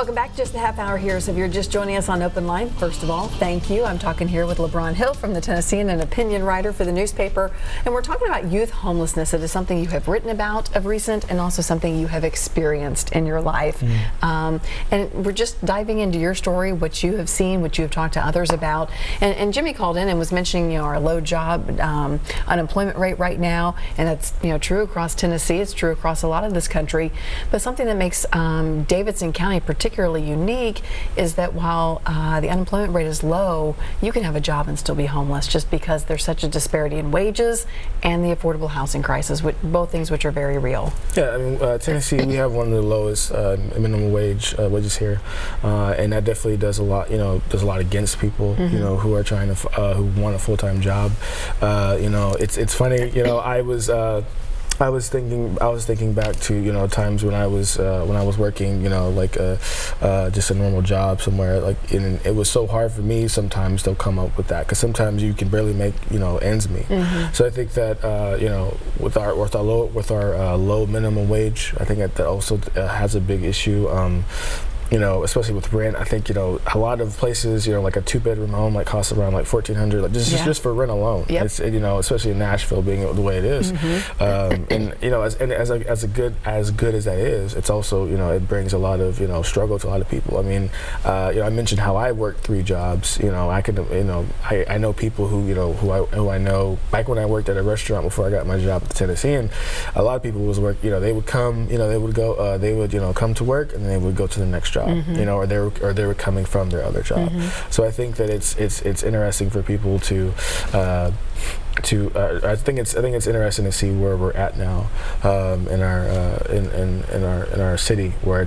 Welcome back. Just a half hour here. So if you're just joining us on OpenLine, first of all, thank you. I'm talking here with Lebron Hill from the Tennessean, an opinion writer for the newspaper. And we're talking about youth homelessness. It is something you have written about of recent and also something you have experienced in your life. And we're just diving into your story, what you have seen, what you have talked to others about. And Jimmy called in and was mentioning, our low job unemployment rate right now. And that's, true across Tennessee. It's true across a lot of this country. But something that makes Davidson County particularly unique is that while the unemployment rate is low, you can have a job and still be homeless just because there's such a disparity in wages and the affordable housing crisis, both things which are very real. Yeah, I mean, Tennessee, we have one of the lowest minimum wages here, and that definitely does a lot. Does a lot against people, who are trying to who want a full-time job. It's funny. I was thinking back to times when I was working just a normal job somewhere, and it was so hard for me sometimes to come up with that, because sometimes you can barely make ends meet. So I think that with our low minimum wage, I think that also has a big issue. Especially with rent, I think a lot of places, like a 2-bedroom home costs around $1,400, just for rent alone. Yep. It's especially in Nashville being the way it is, and as good as that is, it's also it brings a lot of struggle to a lot of people. I mean, I mentioned how I worked 3 jobs. I know people who I know back when I worked at a restaurant before I got my job at the Tennessean. A lot of people was work. They would come. They would go. They would come to work and then they would go to the next job. Or they were coming from their other job. So I think that it's interesting for people to I think it's interesting to see where we're at now in our city, where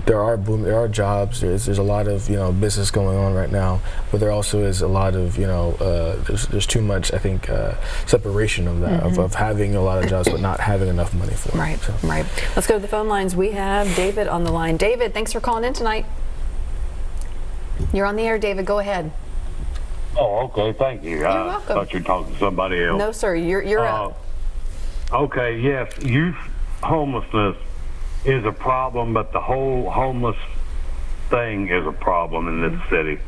there are jobs. There's a lot of business going on right now, but there also is a lot of there's too much, I think, separation of that of having a lot of jobs but not having enough money for it. Right. Let's go to the phone lines. We have David on the line. David, thanks for calling in tonight. You're on the air, David. Go ahead. Oh, okay. Thank you. You're welcome. I thought you were talking to somebody else. No, sir. You're up. Okay. Yes. Youth homelessness is a problem, but the whole homeless thing is a problem in this city.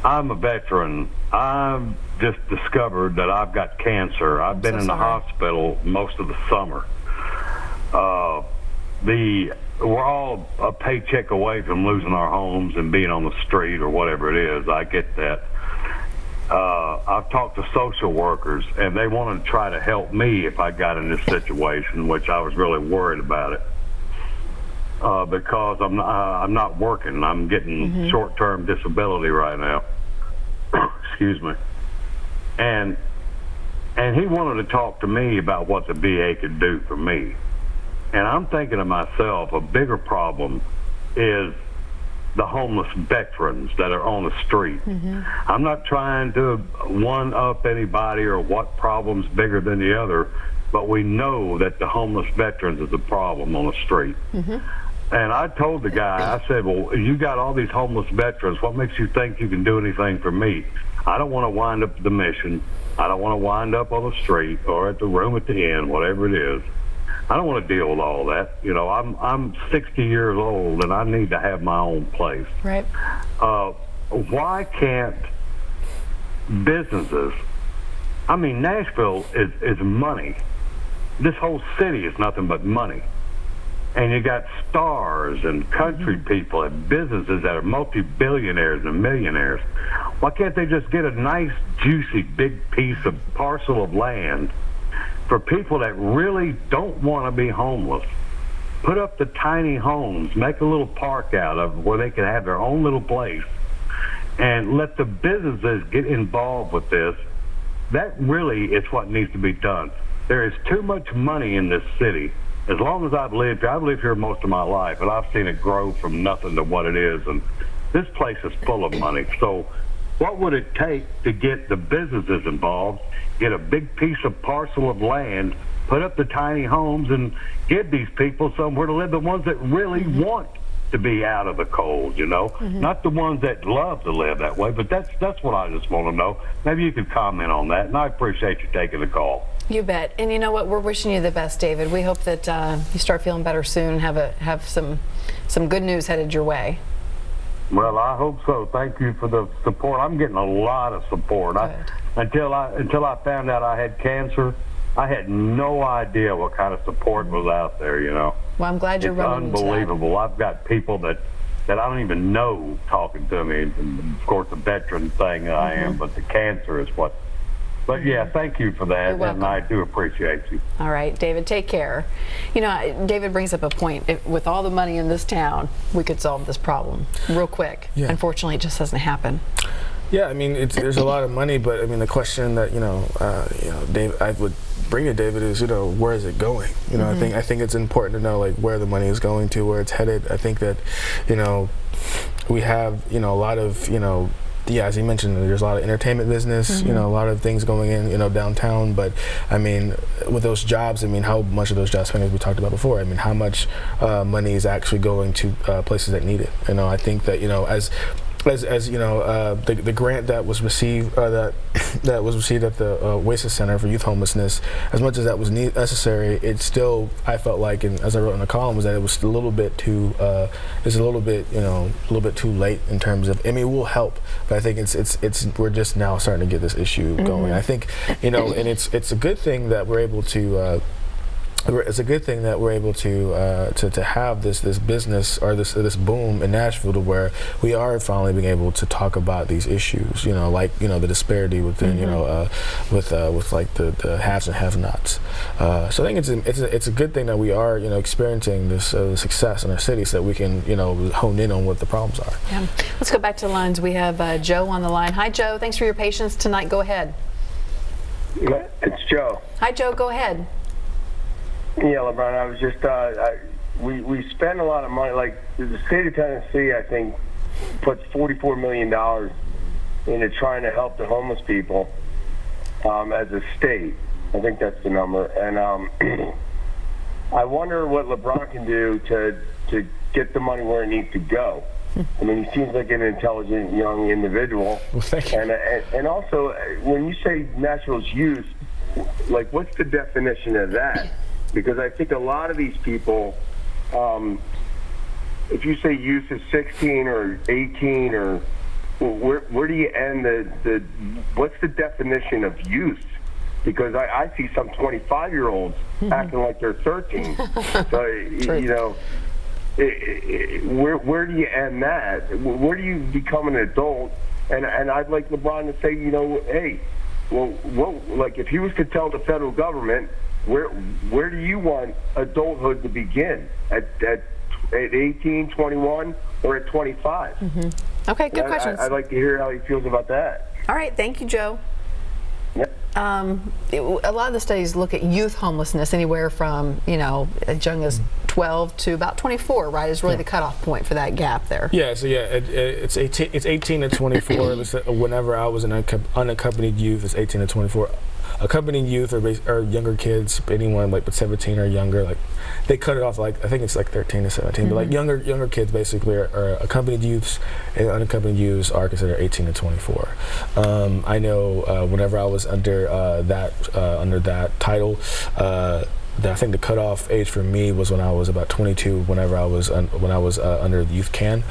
I'm a veteran. I've just discovered that I've got cancer. I've been in the hospital most of the summer. We're all a paycheck away from losing our homes and being on the street or whatever it is. I get that. I've talked to social workers, and they want to try to help me if I got in this situation, which I was really worried about it. Because I'm not working. I'm getting short-term disability right now. Excuse me. And he wanted to talk to me about what the VA could do for me. And I'm thinking to myself, a bigger problem is the homeless veterans that are on the street. I'm not trying to one-up anybody or what problem's bigger than the other, but we know that the homeless veterans is a problem on the street. And I told the guy, I said, well, you got all these homeless veterans. What makes you think you can do anything for me? I don't want to wind up at the mission. I don't want to wind up on the street or at the room at the inn, whatever it is. I don't want to deal with all that. I'm 60 years old and I need to have my own place. Right. Why can't businesses? I mean, Nashville is money. This whole city is nothing but money. And you got stars and country people and businesses that are multi-billionaires and millionaires. Why can't they just get a nice, juicy, big piece of parcel of land for people that really don't want to be homeless? Put up the tiny homes, make a little park out of where they can have their own little place, and let the businesses get involved with this. That really is what needs to be done. There is too much money in this city. As long as I've lived here most of my life, and I've seen it grow from nothing to what it is, and this place is full of money. So what would it take to get the businesses involved, get a big piece of parcel of land, put up the tiny homes, and give these people somewhere to live, the ones that really want to be out of the cold, you know? Not the ones that love to live that way, but that's what I just want to know. Maybe you could comment on that, and I appreciate you taking the call. You bet. And you know what? We're wishing you the best, David. We hope that you start feeling better soon and have some good news headed your way. Well, I hope so. Thank you for the support. I'm getting a lot of support. Until I found out I had cancer, I had no idea what kind of support was out there, you know. Well, I'm glad you're running. It's unbelievable. I've got people that I don't even know talking to me. And of course, the veteran thing I am, but the cancer is what. But yeah, thank you for that, and I do appreciate you. All right, David, take care. You know, David brings up a point. With all the money in this town, we could solve this problem real quick. Yeah. Unfortunately, it just doesn't happen. Yeah, I mean, there's a lot of money, but I mean, the question that David, I would bring to David is, where is it going? You know, I think it's important to know like where the money is going to, where it's headed. I think that, we have a lot of as you mentioned, there's a lot of entertainment business, a lot of things going in, downtown. But I mean, with those jobs, I mean, how much of those jobs, as we talked about before, I mean, how much money is actually going to places that need it? I think that, the grant that was received that was received at the Oasis Center for Youth Homelessness, as much as that was necessary, it still, I felt like, and as I wrote in the column, was that it was a little bit too too late in terms of. I mean, it will help, but I think it's we're just now starting to get this issue going. I think and it's a good thing that we're able to. It's a good thing that we're able to have this business or this boom in Nashville, to where we are finally being able to talk about these issues. The disparity within with like the haves and have-nots. So I think it's a good thing that we are experiencing this success in our city, so that we can hone in on what the problems are. Yeah. Let's go back to the lines. We have Joe on the line. Hi, Joe. Thanks for your patience tonight. Go ahead. It's Joe. Hi, Joe. Go ahead. Yeah, LeBron, I was just, we spend a lot of money. Like, the state of Tennessee, I think, puts $44 million into trying to help the homeless people as a state. I think that's the number. And I wonder what LeBron can do to get the money where it needs to go. I mean, he seems like an intelligent young individual. Well, thank you. And also, when you say Nashville's youth, like, what's the definition of that? Because I think a lot of these people, if you say youth is 16 or 18, or where do you end what's the definition of youth? Because I see some 25-year-olds acting like they're 13. So, where do you end that? Where do you become an adult? And I'd like LeBron to say, hey, well, like, if he was to tell the federal government, where do you want adulthood to begin? At 18, 21, or at 25? Okay, good questions. I'd like to hear how he feels about that. All right, thank you, Joe. Yeah. A lot of the studies look at youth homelessness anywhere from as young as 12 to about 24, right? Is really the cutoff point for that gap there. Yeah, so it's 18 to 24. Whenever I was an unaccompanied youth, it's 18 to 24. Accompanied youth or younger kids, anyone like 17 or younger, like they cut it off like, I think it's like 13 to 17, but like younger kids basically are accompanied youths, and unaccompanied youths are considered 18 to 24. I know whenever I was under that title, I think the cutoff age for me was when I was about 22. Whenever I was under the youth can,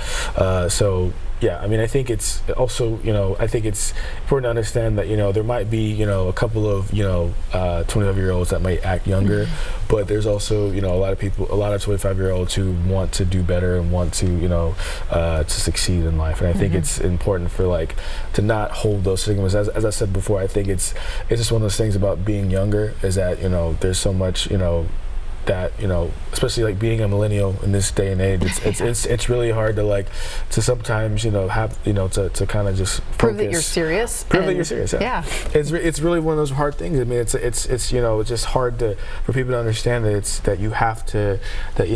so. Yeah, I mean, I think it's also, I think it's important to understand that, there might be, a couple of, 25-year-olds that might act younger, but there's also, a lot of 25-year-olds who want to do better and want to, to succeed in life. And I think it's important for, to not hold those stigmas. As I said before, I think it's just one of those things about being younger, is that, there's so much, that especially being a millennial in this day and age, it's really hard to sometimes have to kind of just prove that you're serious. Prove that you're serious. Yeah. It's really one of those hard things. I mean, it's just hard for people to understand that you have to that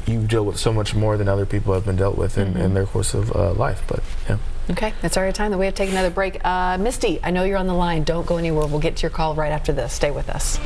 you deal with so much more than other people have been dealt with in their course of life. But yeah. Okay, that's our time that we have to take another break. Misty, I know you're on the line. Don't go anywhere. We'll get to your call right after this. Stay with us.